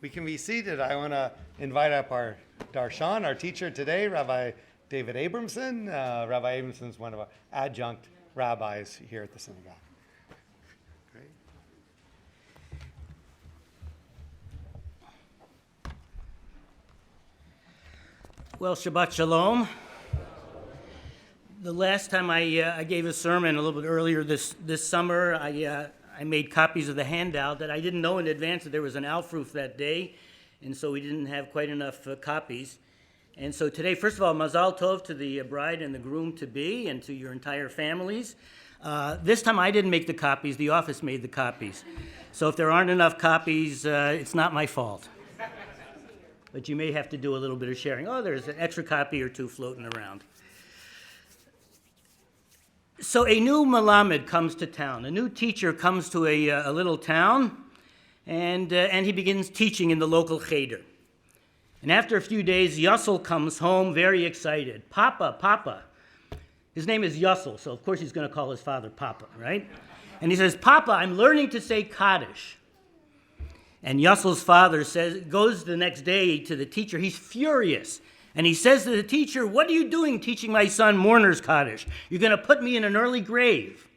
We can be seated. I want to invite up our darshan, our teacher today, Rabbi David Abramson. Rabbi Abramson is one of our adjunct rabbis here at the synagogue. Great. Well, Shabbat Shalom. The last time I gave a sermon a little bit earlier this summer, I made copies of the handout that I didn't know in advance that there was an Aufruf that day, and so we didn't have quite enough copies. And so today, first of all, Mazal Tov to the bride and the groom-to-be and to your entire families. This time I didn't make the copies, the office made the copies. So if there aren't enough copies, it's not my fault. But you may have to do a little bit of sharing. Oh, there's an extra copy or two floating around. So a new Melamed comes to town. A new teacher comes to a little town, and he begins teaching in the local cheder. And after a few days, Yussel comes home very excited. Papa, Papa. His name is Yussel, so of course he's going to call his father Papa, right? And he says, Papa, I'm learning to say Kaddish. And Yussel's father goes the next day to the teacher. He's furious. And he says to the teacher, what are you doing teaching my son Mourners Kaddish? You're going to put me in an early grave.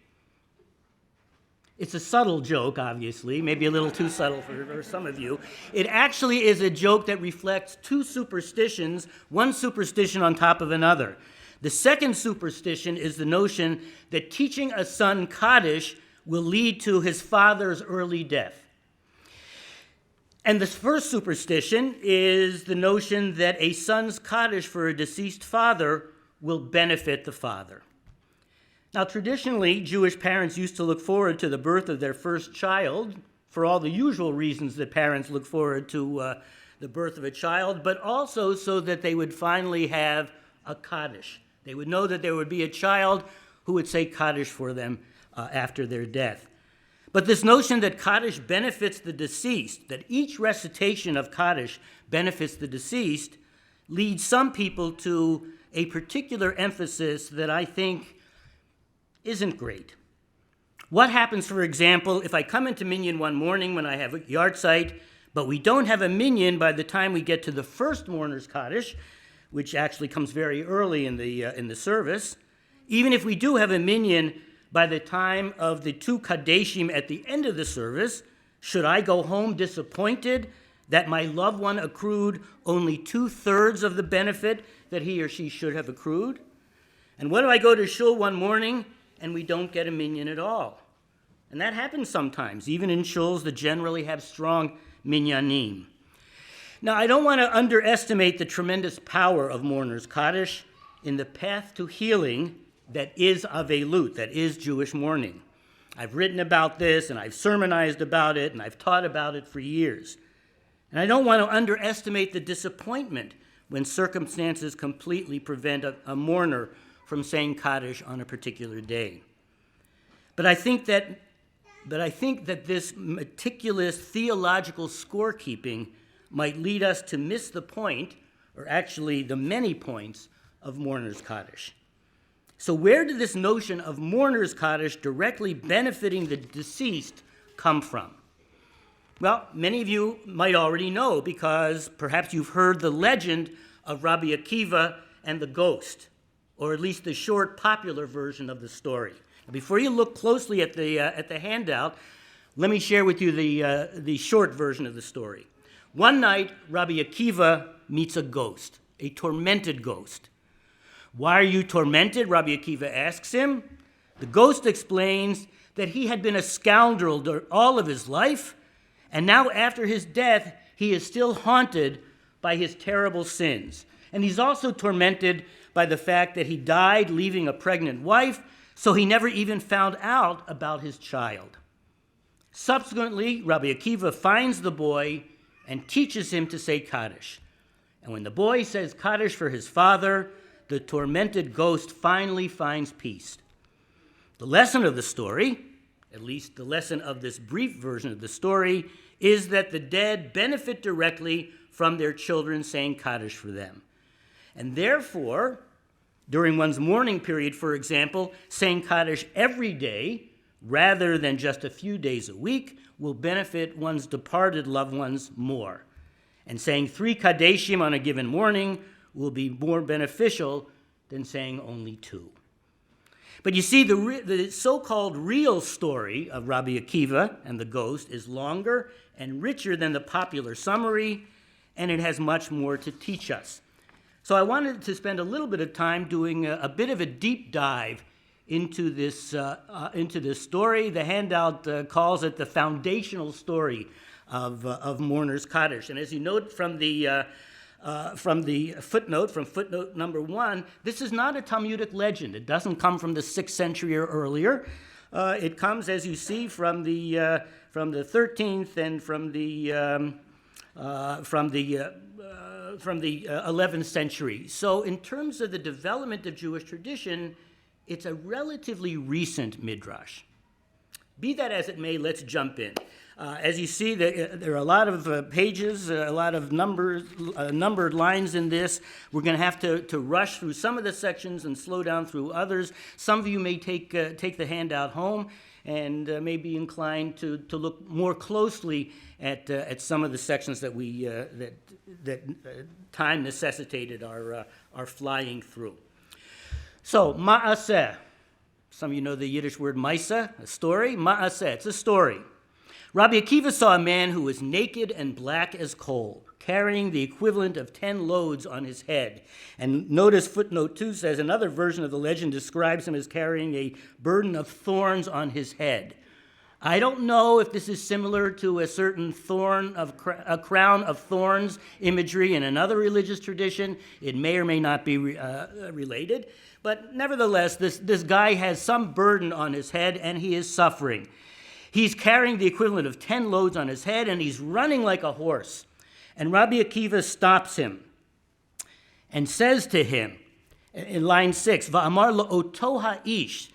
It's a subtle joke, obviously, maybe a little too subtle for some of you. It actually is a joke that reflects two superstitions, one superstition on top of another. The second superstition is the notion that teaching a son Kaddish will lead to his father's early death. And the first superstition is the notion that a son's Kaddish for a deceased father will benefit the father. Now, traditionally, Jewish parents used to look forward to the birth of their first child for all the usual reasons that parents look forward to the birth of a child, but also so that they would finally have a Kaddish. They would know that there would be a child who would say Kaddish for them after their death. But this notion that Kaddish benefits the deceased, that each recitation of Kaddish benefits the deceased, leads some people to a particular emphasis that I think isn't great. What happens, for example, if I come into minyan one morning when I have a yard site, but we don't have a minyan by the time we get to the first Mourners Kaddish, which actually comes very early in the service. Even if we do have a minyan by the time of the two Kaddishim at the end of the service, should I go home disappointed that my loved one accrued only 2/3 of the benefit that he or she should have accrued? And what if I go to shul one morning and we don't get a minyan at all? And that happens sometimes, even in shuls that generally have strong minyanim. Now, I don't want to underestimate the tremendous power of Mourners Kaddish in the path to healing that is Avelut, that is Jewish mourning. I've written about this, and I've sermonized about it, and I've taught about it for years. And I don't want to underestimate the disappointment when circumstances completely prevent a mourner from saying Kaddish on a particular day. But I think that this meticulous theological scorekeeping might lead us to miss the point, or actually the many points, of Mourners Kaddish. So where did this notion of Mourners Kaddish directly benefiting the deceased come from? Well, many of you might already know because perhaps you've heard the legend of Rabbi Akiva and the ghost, or at least the short popular version of the story. Now, before you look closely at the handout, let me share with you the short version of the story. One night, Rabbi Akiva meets a ghost, a tormented ghost. Why are you tormented? Rabbi Akiva asks him. The ghost explains that he had been a scoundrel all of his life, and now after his death, he is still haunted by his terrible sins. And he's also tormented by the fact that he died leaving a pregnant wife, so he never even found out about his child. Subsequently, Rabbi Akiva finds the boy and teaches him to say Kaddish. And when the boy says Kaddish for his father, the tormented ghost finally finds peace. The lesson of the story, at least the lesson of this brief version of the story, is that the dead benefit directly from their children saying Kaddish for them. And therefore, during one's mourning period, for example, saying Kaddish every day rather than just a few days a week will benefit one's departed loved ones more. And saying 3 Kaddishim on a given morning will be more beneficial than saying only 2. But you see, the so-called real story of Rabbi Akiva and the ghost is longer and richer than the popular summary, and it has much more to teach us. So I wanted to spend a little bit of time doing a bit of a deep dive into this story. The handout calls it the foundational story of Mourners Kaddish. And as you note from the footnote number 1, this is not a Talmudic legend. It doesn't come from the 6th century or earlier. It comes, as you see, from the 13th and from the 11th century. So in terms of the development of Jewish tradition, it's a relatively recent midrash. Be that as it may, let's jump in. As you see, there are a lot of pages, a lot of numbered lines in this. We're going to have to rush through some of the sections and slow down through others. Some of you may take the handout home and may be inclined to look more closely at some of the sections that time necessitated our flying through. So, ma'aseh. Some of you know the Yiddish word maisa, a story. Ma'aseh, it's a story. Rabbi Akiva saw a man who was naked and black as coal, carrying the equivalent of 10 loads on his head. And notice footnote 2 says another version of the legend describes him as carrying a burden of thorns on his head. I don't know if this is similar to a certain a crown of thorns imagery in another religious tradition. It may or may not be related. But nevertheless, this guy has some burden on his head, and he is suffering. He's carrying the equivalent of 10 loads on his head, and he's running like a horse. And Rabbi Akiva stops him and says to him, in line 6, Va'amar lo oto ha'ish.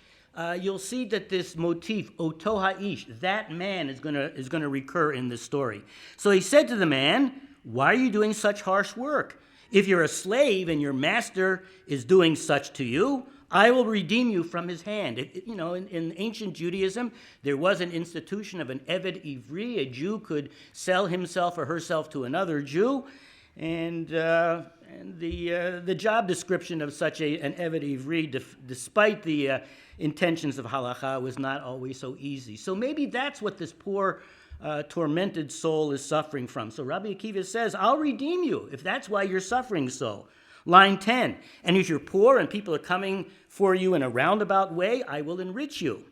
You'll see that this motif, oto ha'ish, that man is going to recur in this story. So he said to the man, why are you doing such harsh work? If you're a slave and your master is doing such to you, I will redeem you from his hand. In ancient Judaism, there was an institution of an Eved Ivri. A Jew could sell himself or herself to another Jew, and the job description of such an Eved Ivri, despite the intentions of halacha, was not always so easy. So maybe that's what this poor tormented soul is suffering from. So Rabbi Akiva says, I'll redeem you if that's why you're suffering so. Line 10, and if you're poor and people are coming for you in a roundabout way, I will enrich you.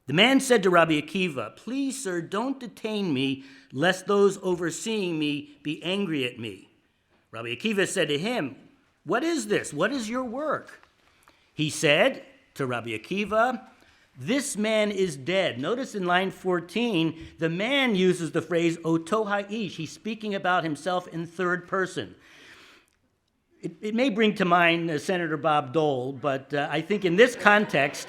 The man said to Rabbi Akiva, please, sir, don't detain me, lest those overseeing me be angry at me. Rabbi Akiva said to him, what is this? What is your work? He said to Rabbi Akiva, this man is dead. Notice in line 14, the man uses the phrase oto ha'ish. He's speaking about himself in third person. It may bring to mind Senator Bob Dole, but I think in this context,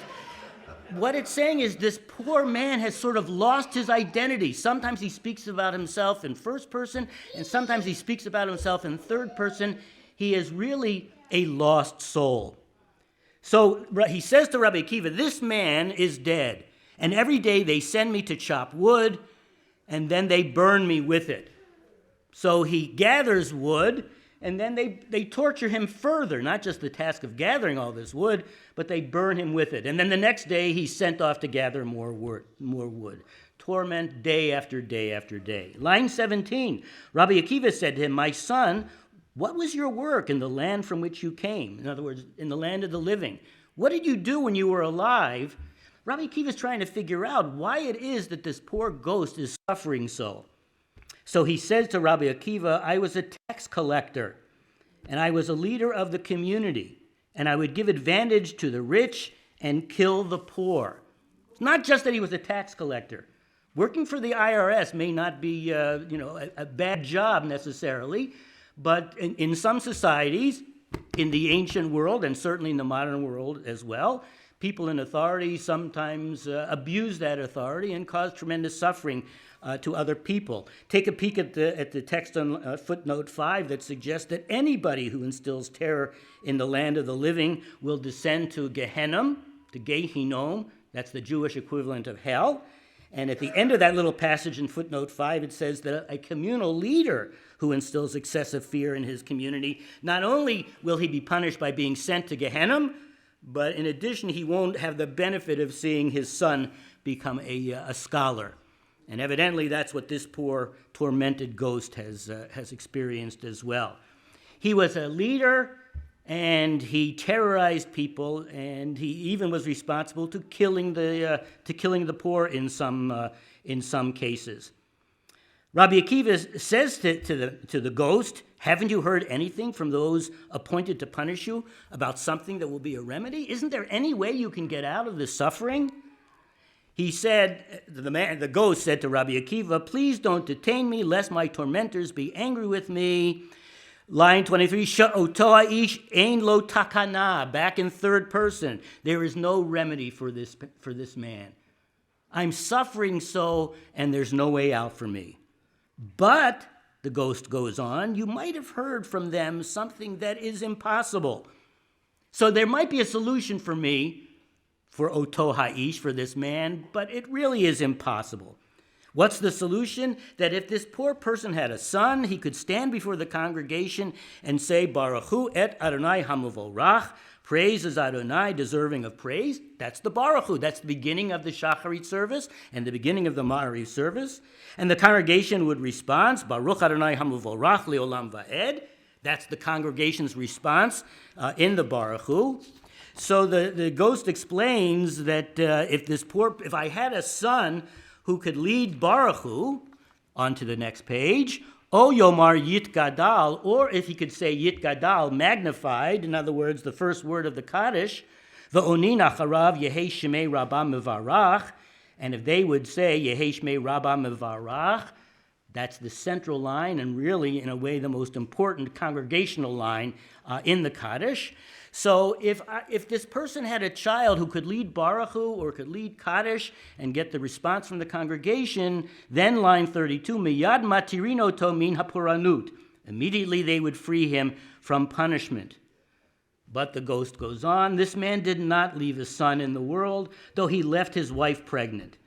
what it's saying is this poor man has sort of lost his identity. Sometimes he speaks about himself in first person, and sometimes he speaks about himself in third person. He is really a lost soul. So he says to Rabbi Akiva, this man is dead, and every day they send me to chop wood, and then they burn me with it. So he gathers wood, and then they torture him further, not just the task of gathering all this wood, but they burn him with it. And then the next day, he's sent off to gather more wood. Torment day after day after day. Line 17, Rabbi Akiva said to him, my son, what was your work in the land from which you came? In other words, in the land of the living. What did you do when you were alive? Rabbi Akiva is trying to figure out why it is that this poor ghost is suffering so. So he says to Rabbi Akiva, I was a tax collector, and I was a leader of the community, and I would give advantage to the rich and kill the poor. It's not just that he was a tax collector. Working for the IRS may not be a bad job necessarily, but in some societies, in the ancient world, and certainly in the modern world as well, people in authority sometimes abuse that authority and cause tremendous suffering to other people. Take a peek at the text on footnote 5 that suggests that anybody who instills terror in the land of the living will descend to Gehenna, to Gehinom, that's the Jewish equivalent of hell. And at the end of that little passage in footnote 5, it says that a communal leader who instills excessive fear in his community, not only will he be punished by being sent to Gehenna, but in addition, he won't have the benefit of seeing his son become a scholar. And evidently, that's what this poor, tormented ghost has experienced as well. He was a leader, and he terrorized people, and he even was responsible to killing the poor in some cases. Rabbi Akiva says to the ghost, "Haven't you heard anything from those appointed to punish you about something that will be a remedy? Isn't there any way you can get out of this suffering?" He said, the ghost said to Rabbi Akiva, "Please don't detain me, lest my tormentors be angry with me." Line 23, Sha'oto ha'ish ein lo takana, back in third person. There is no remedy for this man. I'm suffering so, and there's no way out for me. But, the ghost goes on, you might have heard from them something that is impossible. So there might be a solution for me, for Oto ha'ish, for this man, but it really is impossible. What's the solution? That if this poor person had a son, he could stand before the congregation and say, Baruch Hu et Adonai hamavorach, praise is Adonai, deserving of praise. That's the Baruch Hu. That's the beginning of the Shacharit service and the beginning of the Ma'ariv service. And the congregation would respond, Baruch Adonai hamavorach leolam va'ed. That's the congregation's response in the Baruch Hu. So the ghost explains that if I had a son who could lead Baruch Hu, on to the next page, O Yomar Yit Gadal, or if he could say Yit Gadal, magnified, in other words, the first word of the Kaddish, V'onin acharav Yehei Shemei Rabba Mevarach, and if they would say Yehei Shemei Rabba Mevarach, that's the central line and really, in a way, the most important congregational line in the Kaddish. So if this person had a child who could lead Baruch Hu or could lead Kaddish and get the response from the congregation, then line 32, Miyad matirino to min hapuranut. Immediately they would free him from punishment. But the ghost goes on, this man did not leave his son in the world, though he left his wife pregnant.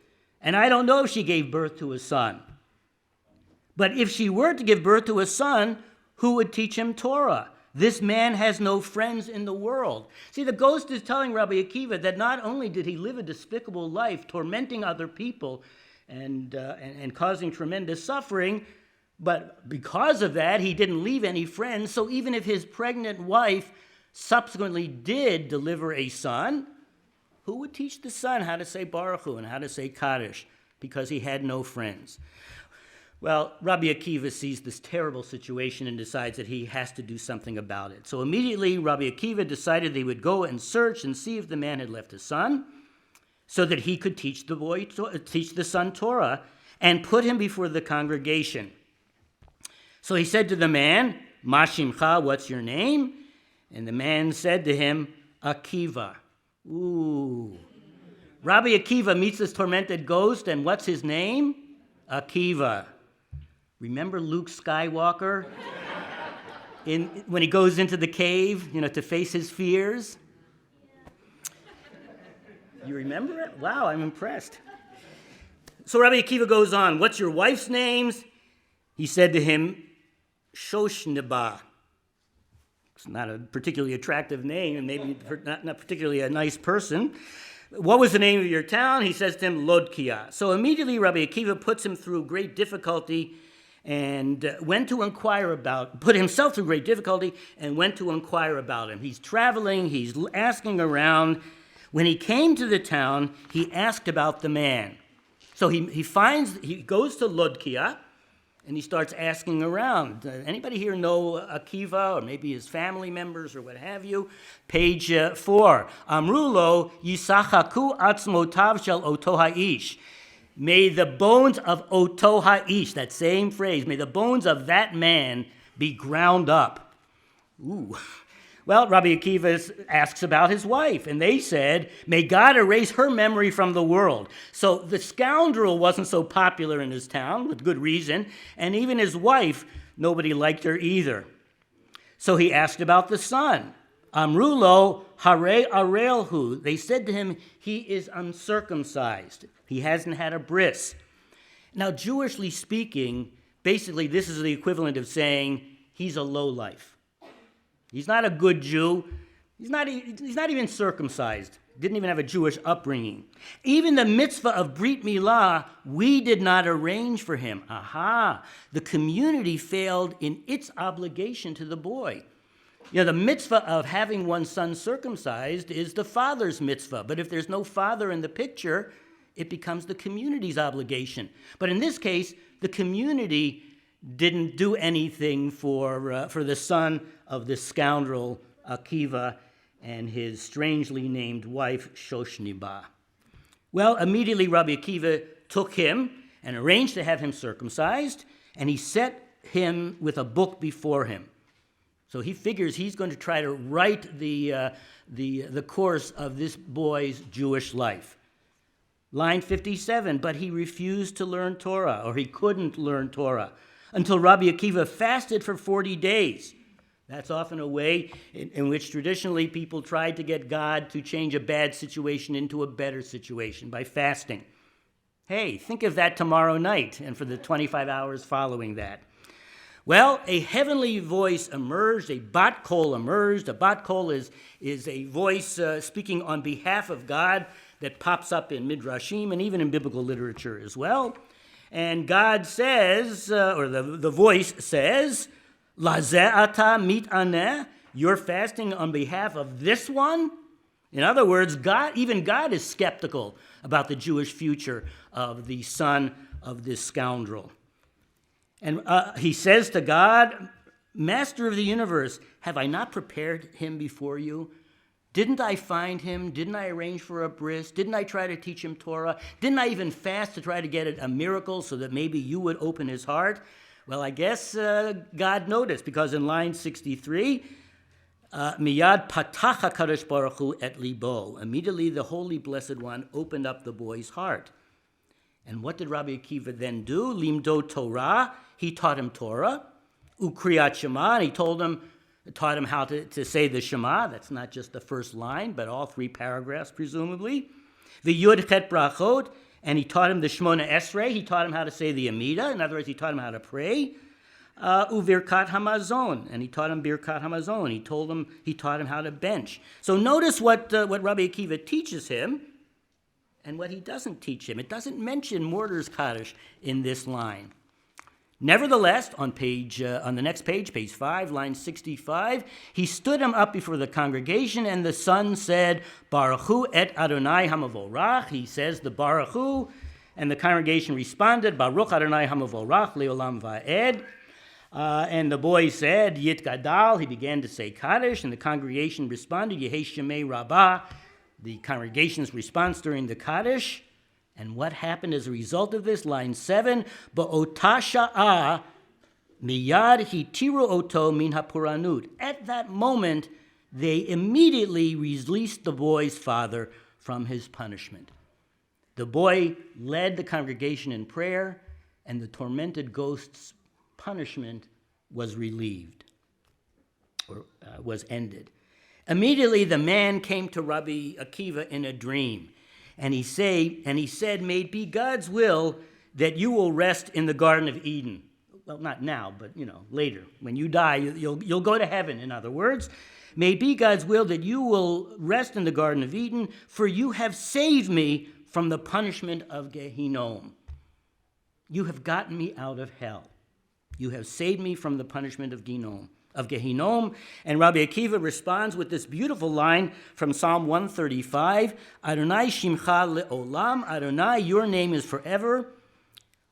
And I don't know if she gave birth to a son. But if she were to give birth to a son, who would teach him Torah? This man has no friends in the world. See, the ghost is telling Rabbi Akiva that not only did he live a despicable life, tormenting other people and causing tremendous suffering, but because of that, he didn't leave any friends. So even if his pregnant wife subsequently did deliver a son, who would teach the son how to say Baruch Hu and how to say Kaddish? Because he had no friends. Well, Rabbi Akiva sees this terrible situation and decides that he has to do something about it. So immediately, Rabbi Akiva decided they would go and search and see if the man had left a son, so that he could teach the son Torah and put him before the congregation. So he said to the man, Ma shimcha, what's your name? And the man said to him, Akiva. Ooh. Rabbi Akiva meets this tormented ghost, and what's his name? Akiva. Remember Luke Skywalker when he goes into the cave, to face his fears? You remember it? Wow, I'm impressed. So Rabbi Akiva goes on, what's your wife's name? He said to him, Shoshneba. It's not a particularly attractive name, and maybe not particularly a nice person. What was the name of your town? He says to him, Lodkia. So immediately Rabbi Akiva puts him through great difficulty and put himself through great difficulty and went to inquire about him. He's traveling, he's asking around. When he came to the town, he asked about the man. So he goes to Lodkia, and he starts asking around. Anybody here know Akiva, or maybe his family members, or what have you? Page 4. Amrulo yisachaku atzmotav shel oto ha'ish. May the bones of oto ha'ish, that same phrase, may the bones of that man be ground up. Ooh. Well, Rabbi Akiva asks about his wife, and they said, may God erase her memory from the world. So the scoundrel wasn't so popular in his town, with good reason, and even his wife, nobody liked her either. So he asked about the son. Amrulo hare arelhu. They said to him, he is uncircumcised. He hasn't had a bris. Now, Jewishly speaking, basically this is the equivalent of saying he's a lowlife. He's not a good Jew. He's not even circumcised. Didn't even have a Jewish upbringing. Even the mitzvah of Brit Milah, we did not arrange for him. Aha! The community failed in its obligation to the boy. You know, the mitzvah of having one's son circumcised is the father's mitzvah. But if there's no father in the picture, it becomes the community's obligation. But in this case, the community didn't do anything for the son of this scoundrel, Akiva, and his strangely named wife, Shoshniba. Well, immediately Rabbi Akiva took him and arranged to have him circumcised, and he set him with a book before him. So he figures he's going to try to write the course of this boy's Jewish life. Line 57, but he refused to learn Torah, or he couldn't learn Torah, until Rabbi Akiva fasted for 40 days. That's often a way in which traditionally people tried to get God to change a bad situation into a better situation by fasting. Hey, think of that tomorrow night and for the 25 hours following that. Well, a heavenly voice emerged, a bat kol emerged. A bat kol is a voice speaking on behalf of God that pops up in Midrashim and even in biblical literature as well. And God says, or the voice says, Lazeh ata mitaneh, you're fasting on behalf of this one? In other words, even God is skeptical about the Jewish future of the son of this scoundrel. And he says to God, Master of the universe, have I not prepared him before you? Didn't I find him? Didn't I arrange for a bris? Didn't I try to teach him Torah? Didn't I even fast to try to get a miracle so that maybe you would open his heart? Well, I guess God noticed, because in line 63, Miyad patach HaKadosh Baruch Hu et libo. Immediately the Holy Blessed One opened up the boy's heart. And what did Rabbi Akiva then do? Limdo Torah. He taught him Torah. Ukriyat Shema. And he taught him how to say the Shema. That's not just the first line, but all 3 paragraphs, presumably. The Yud Chet Brachot. And he taught him the Shmona Esrei. He taught him how to say the Amida. In other words, he taught him how to pray. Uvirkat Hamazon. And he taught him Birkat Hamazon. He taught him how to bench. So notice what Rabbi Akiva teaches him and what he doesn't teach him. It doesn't mention Mourners Kaddish in this line. Nevertheless, on the next page, page 5, line 65, he stood him up before the congregation, and the son said, Baruch Hu et Adonai Hamavorach. He says the Baruch Hu, and the congregation responded, Baruch Adonai Hamavorach leolam va'ed. And the boy said, Yit Gadal. He began to say Kaddish, and the congregation responded, Yehei Shemei Rabbah. The congregation's response during the Kaddish. And what happened as a result of this? Line 7, Ba'ota sha'ah miyad hitiru oto min hapuranut. At that moment, they immediately released the boy's father from his punishment. The boy led the congregation in prayer, and the tormented ghost's punishment was relieved, or was ended. Immediately, the man came to Rabbi Akiva in a dream. And he said, may it be God's will that you will rest in the Garden of Eden. Well, not now, but later. When you die, you'll go to heaven, in other words. May it be God's will that you will rest in the Garden of Eden, for you have saved me from the punishment of Gehinnom. You have gotten me out of hell. You have saved me from the punishment of Gehinnom. And Rabbi Akiva responds with this beautiful line from Psalm 135, Adonai Shimcha le'olam, Adonai, your name is forever,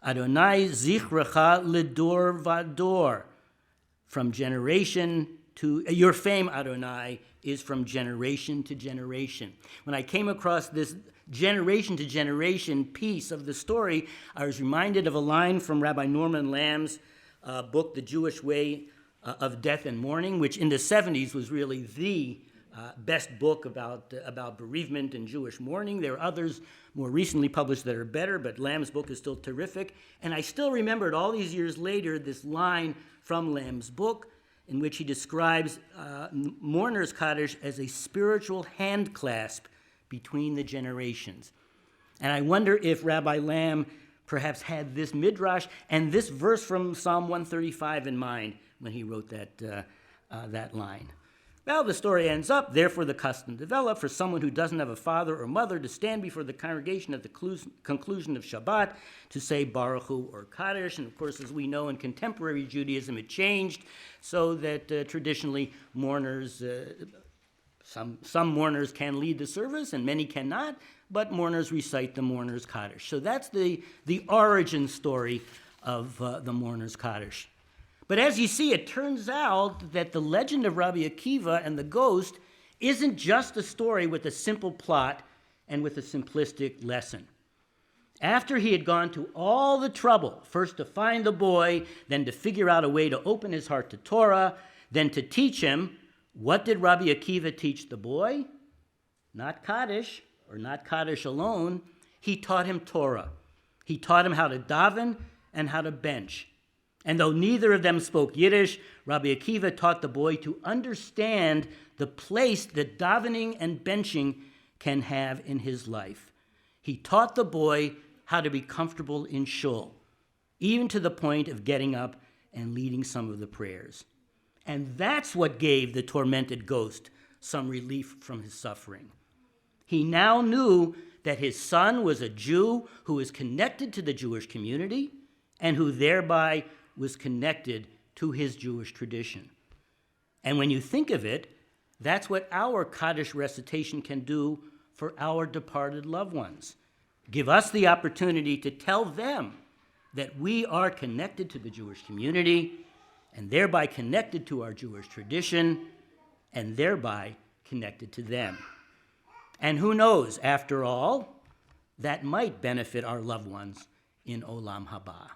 Adonai zichrecha ledor vador, from generation to, your fame, Adonai, is from generation to generation. When I came across this generation to generation piece of the story, I was reminded of a line from Rabbi Norman Lamb's book, The Jewish Way of Death and Mourning, which in the 70s was really the best book about bereavement and Jewish mourning. There are others more recently published that are better, but Lamb's book is still terrific. And I still remembered all these years later this line from Lamb's book, in which he describes Mourners' Kaddish as a spiritual hand clasp between the generations. And I wonder if Rabbi Lamb perhaps had this midrash and this verse from Psalm 135 in mind when he wrote that line. Well, the story ends up, therefore the custom developed for someone who doesn't have a father or mother to stand before the congregation at the conclusion of Shabbat to say Baruch Hu or Kaddish. And of course, as we know, in contemporary Judaism, it changed so that traditionally mourners, some mourners can lead the service and many cannot, but mourners recite the Mourners' Kaddish. So that's the origin story of the Mourners' Kaddish. But as you see, it turns out that the legend of Rabbi Akiva and the ghost isn't just a story with a simple plot and with a simplistic lesson. After he had gone to all the trouble, first to find the boy, then to figure out a way to open his heart to Torah, then to teach him, what did Rabbi Akiva teach the boy? Not Kaddish, or not Kaddish alone. He taught him Torah. He taught him how to daven and how to bench. And though neither of them spoke Yiddish, Rabbi Akiva taught the boy to understand the place that davening and benching can have in his life. He taught the boy how to be comfortable in shul, even to the point of getting up and leading some of the prayers. And that's what gave the tormented ghost some relief from his suffering. He now knew that his son was a Jew who was connected to the Jewish community and who thereby was connected to his Jewish tradition. And when you think of it, that's what our Kaddish recitation can do for our departed loved ones. Give us the opportunity to tell them that we are connected to the Jewish community and thereby connected to our Jewish tradition and thereby connected to them. And who knows, after all, that might benefit our loved ones in Olam Haba.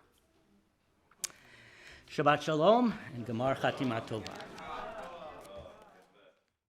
Shabbat Shalom and Gemar Chatima Tova.